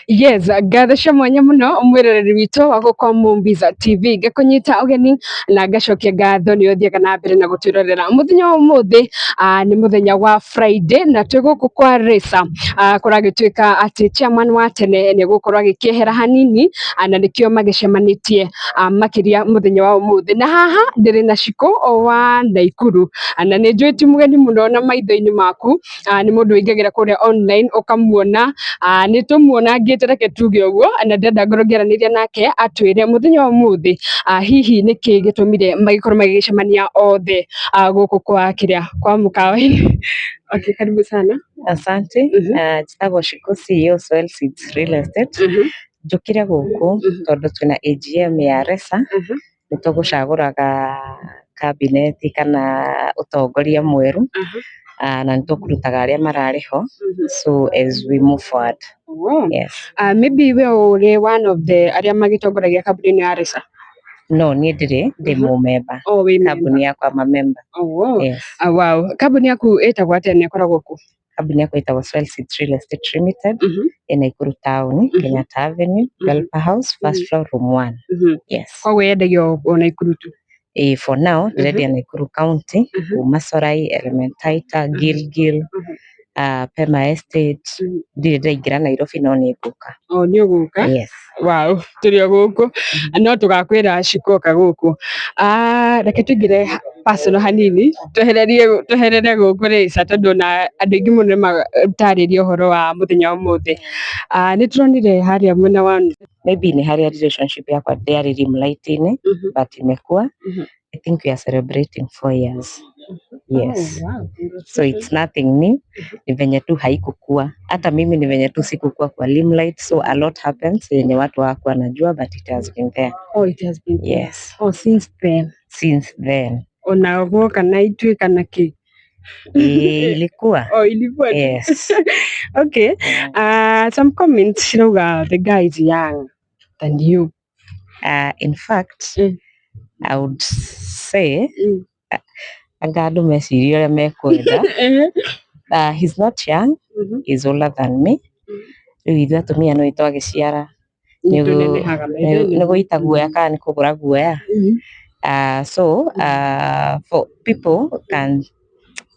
Yes, ngatho mwanya muno mwiroreri witũ wa gũkũ Mumbiza TV ngĩkũnyita ũgeni na ngacokia ngatho nĩ ũthiaga na mbere na gũtwĩrorera mũthenya wa ũmũthĩ. Nĩ mũthenya wa Friday na twĩ gũkũ kwa Resa kũragĩtuĩka atĩ chairman wa tene nĩ gũkorwo agĩkĩehera hanini na nĩkĩo magĩcemanĩtie makĩria mũthenya wa ũmũthĩ, na haha ndĩrĩ na Cikũ wa Naikuru na nĩ njũĩ ti mũgeni mũno na maitho-inĩ maku, nĩ mũndũ wĩingagĩra kũrĩa online ũkamuona. Nĩ tũmuona ngĩtereke tuge ũguo na ndĩrenda ngorwo ngĩaranĩria nake atwĩre mũthenya wa ũmũthĩ hihi nĩkĩ gĩtũmire magĩkorwo magĩgĩcemania othe gũkũ kwa mũkawa-inĩ. Okay, karibu sana. Asante. Njĩtagwo Cikũ, CEO Soil Seeds Real Estate. Njũkire gũkũ tondũ twĩna AGM ya Resa, nĩ tũgũcagũraga kabineti kana ũtongoria mwerũ, na nĩ tũkũrutaga arĩa mararĩ ho, so as we move forward. Yes. Maybe we ũrĩ one of the arĩa magĩtongoragia kambuni ya Resa? No, niĩ ndĩ mũmemba. Kambuni yakwa member. Yes. Wow. Kambuni yaku ĩtagwo atĩa na ĩkoragwo kũ? Kambuni yakwa ĩtagwo Soil Seeds Real Estate Limited, ĩ Naikuru Town, Kenyatta Avenue, Welper House, first floor, room 1. Yes. Koguo yendagio o Naikuru tu? For now, ndĩrendia Naikuru County, kuma Sorai, Elementaita, Gilgil, Pema Estate. Ndirĩ ndaingĩra Nairobi no nĩ ngũka. Nĩ ũgũka? Yes. Wow, tũrĩ o gũkũ no tũgakwĩra Cikũ gũkũ. Reke tũingĩre personal hanini tweherere gũkũ Resa tondũ na andũ aingĩ mũno nĩmatarĩria ũhoro wa mũthenya wa ũmũthĩ. Nĩ tũronire harĩa mwena wa maybe nĩ harĩa relationship yakwa ndĩarĩ rimlight-inĩ but imekuwa. I think we are celebrating 4 years. Yes. Wow. So it's nothing new. Ni venye tu haikukua. Hata mimi ni venye tu sikukua kwa limelight, so a lot happens yenye watu hawakuwa wanajua, but it has been there. It has been there. Yes. Since then. Since then. Ona guoka na ituĩka na kĩ? Ilikuwa. Ilikuwa. Yes. Okay. Some comments cirauga the guy is young than you. In fact, I would say anga andũ meciria ũrĩa mekwenda. He's not young. He's older than me. Rĩu ithuĩ atumia no twagĩciara nĩ gũita guoya kana nĩ kũgũra guoya. So for people can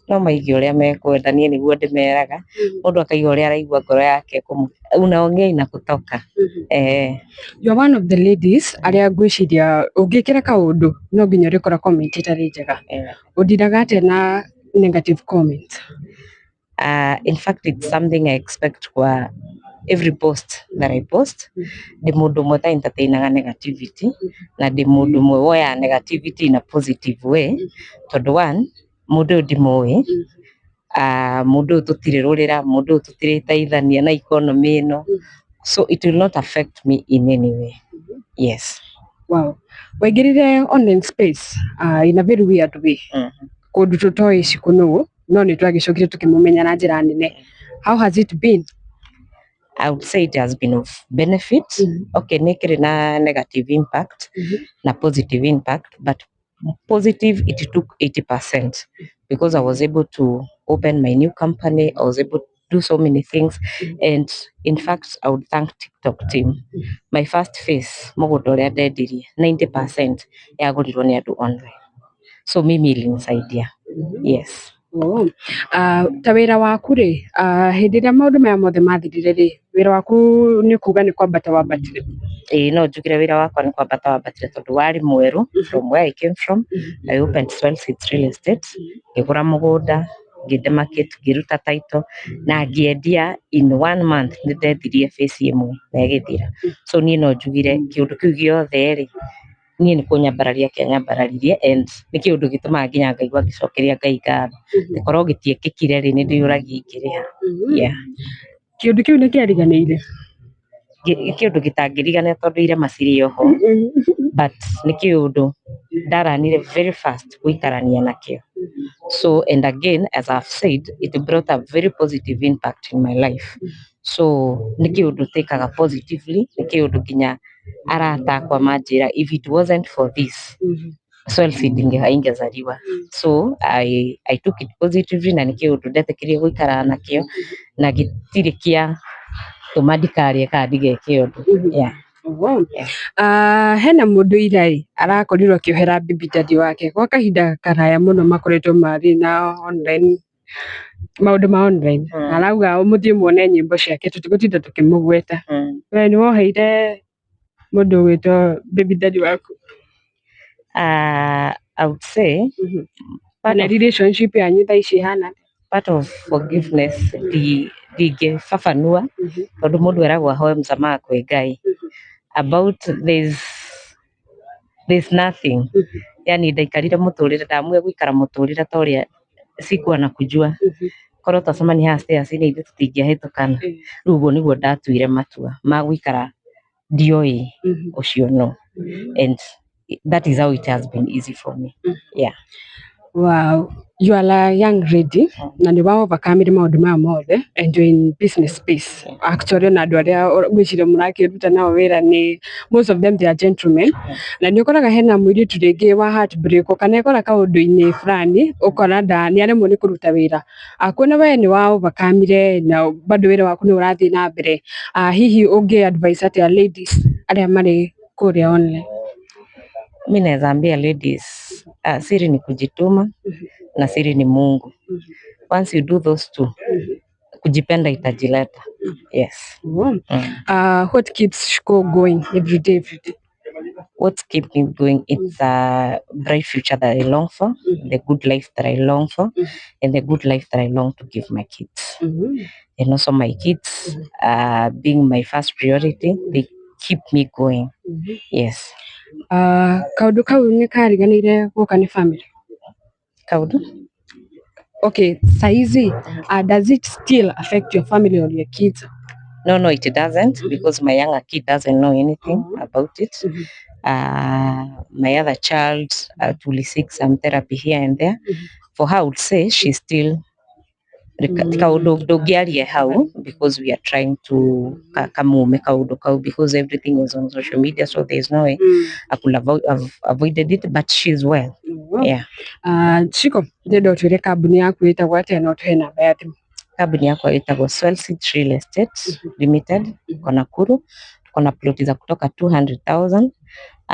no maigue ũrĩa mekwenda, niĩ nĩguo ndĩmeraga. Mũndũ akaiga ũrĩa araigua ngoro yake unaongea inakutoka. You're one of the ladies arĩa ngwĩciria ũngĩkĩra kaũndũ no nginya ũrĩkora comment itarĩ njega. Ũndiraga atĩa na negative comments? In fact, it's something I expect kwa every post that I post. Ndĩ mũndũ ũmwe ta entertainaga negativity na ndĩ mũndũ ũmwe woya negativity in a positive way. Tondũ one, mũndũ ũyũ ndimũĩ, mũndũ ũyũ tũtirĩ mũndũ ũyũ tũtirĩteithania na economy ĩno, so it will not affect me in any way. Yes. Wow. Waingĩrire online space in a very weird way. Kũndũ tũtoĩ Cikũ nũũ no nĩ twagĩcokire tũkĩmũmenya na njĩra nene. How has it been? I would say it has been of benefit. Okay, nĩ kĩrĩ na negative impact na positive impact, but positive it took 80% because I was able to open my new company. I was able to do so many things, and in fact I would thank TikTok team. My first phase mũgũnda ũrĩa ndendirie 90% yagũrirwo nĩ andũ online, so mimi ilinisaidia. Yes. Ta wĩra waku rĩ, hĩndĩ ĩrĩa maũndũ maya mothe mathirire rĩ, wĩra waku nĩ kuga nĩ kwambata wambatire? No njugire wĩra wakwa nĩ kwambata wambatire tondũ warĩ mwerũ. From where I came from, I opened Soil Seeds Real Estate, ngĩgũra mũgũnda, ngĩdemarcate, ngĩruta title na ngĩendia in 1 month. Nĩ ndendirie phase ĩmwe na ĩgĩthira. So niĩ no njugire kĩũndũ kĩu gĩothe rĩ, niĩ nĩ kũnyambararia kĩanyambararirie, and nĩ kĩũndũ gĩtũmaga nginya ngaigua ngĩcokeria Ngai ngatho. Gĩkorwo gĩtiekĩkire rĩ, nĩ ndĩyũragia ingĩrĩha. Yeah. Kĩũndũ kĩu nĩ kĩariganĩire? Kĩũndũ gĩtangĩrigana tondũ irema cirĩ oho, but nĩ kĩũndũ ndaranire very fast gũikarania nakĩo. So and again, as I've said, it brought a very positive impact in my life. So nĩ kĩũndũ tekaga positively, nĩ kĩũndũ nginya arata akwa manjĩra if it wasn't for this Soil Seed ingezaliwa. So I took it positively na nĩ kĩũndũ ndetĩkĩrie gũikara nakĩo na gĩtirĩ tuma ndikarie kana ndigeke undu. Yeah. Hena mundu ira arakorirwo akiohera baby daddy wake gwa kahinda karaya muno, makoretwo mari na online maundu ma online, arauga umuthie muone nyimbo ciake tutigutinda tukimugweta. We ni woheire mundu gwitwo baby daddy waku? I would say na relationship yanyu thaa ici hana part of forgiveness ndingibabanua tondu mundu eragwo ahoe msamaha kwi Ngai about there's nothing. Yani ndaikarire muturire, ndamue guikara muturire ta uria sikuwa na kujua korwo twacemania haha stairs ni ithuĩ tũtingĩahĩtũkana. Rĩu ũguo nĩguo ndatuire matua ma guikara ndioi ucio no, and that is how it has been easy for me. Yeah. Wow, you are a young lady na ni wa overcome maundu maya mothe and you in business space. Actually na andu aria gwiciria murakiruta nao wira ni most of them they are gentlemen, na ni ukoraga hena muiritu ringi wa heartbreak kana ikora kaundu-ini fulani ukora ni aremwo ni kuruta wira. Kuona we ni wa overcome na bado wira waku ni urathii na mbere, hihi ungi advice atia ladies aria mari kuria online? Mimi naweza ambia ladies, siri ni kujituma na siri ni Mungu. Once you do those two, kujipenda itajileta. Yes. What keeps Shiko going every day? What keeps me going? It's a bright future that I long for, the good life that I long for, and the good life that I long to give my kids. And also my kids, being my first priority, they keep me going. Yes. Kaundu kau ni kariganire guka ni family? Kaundu? Okay, saizi, does it still affect your family or your kids? No, it doesn't, because my younger kid doesn't know anything about it. My other child will seek some therapy here and there. For her, I would say she's still how, because we are trying to make because everything was on social media, so there's no way I could have avoided it, but she's well. Yeah. Shiko, ndendo twire kambuni yaku itagwo atia na tuhe namba ya thimu? Kambuni yakwa itagwo Swellseed Real Estate Limited, Nakuru. Tuko na ploti za kutoka 200,000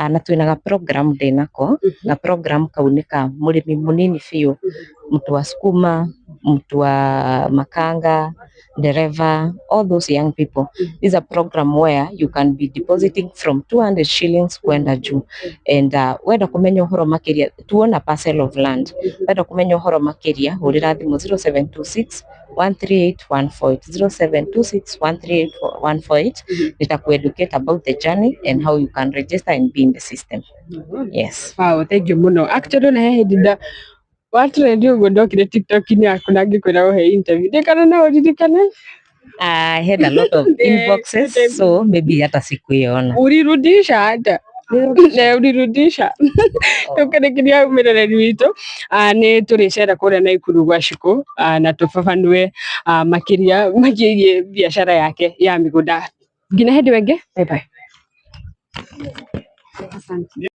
na twinaga program nako na program kaunika murimi munini fiu, mtu wa sukuma, mtu wa makanga, dereva, all those young people. This is a program where you can be depositing from 200 shillings kwenda juu, and wenda kumenya uhoro makiria tuona a parcel of land, wenda kumenya uhoro makiria hurira thimu 0726 13814 0726 13814 nitakueducate about the journey and how you can register and be in the system. Yes. Wow, thank you muno. Actually na hehindida watu ndio gondokire TikTok ni akuna ngikwira uhe interview ndikana na uririkane. I had a lot of inboxes, so maybe hata sikuiona. Ulirudisha hata na ulirudisha tukarekiria umirereri witu ni turicera kuria Naikuru gwa Shiko na tufafanue makiria magirie biashara yake ya migunda. Ngina hindi wenge, bye bye. Asante.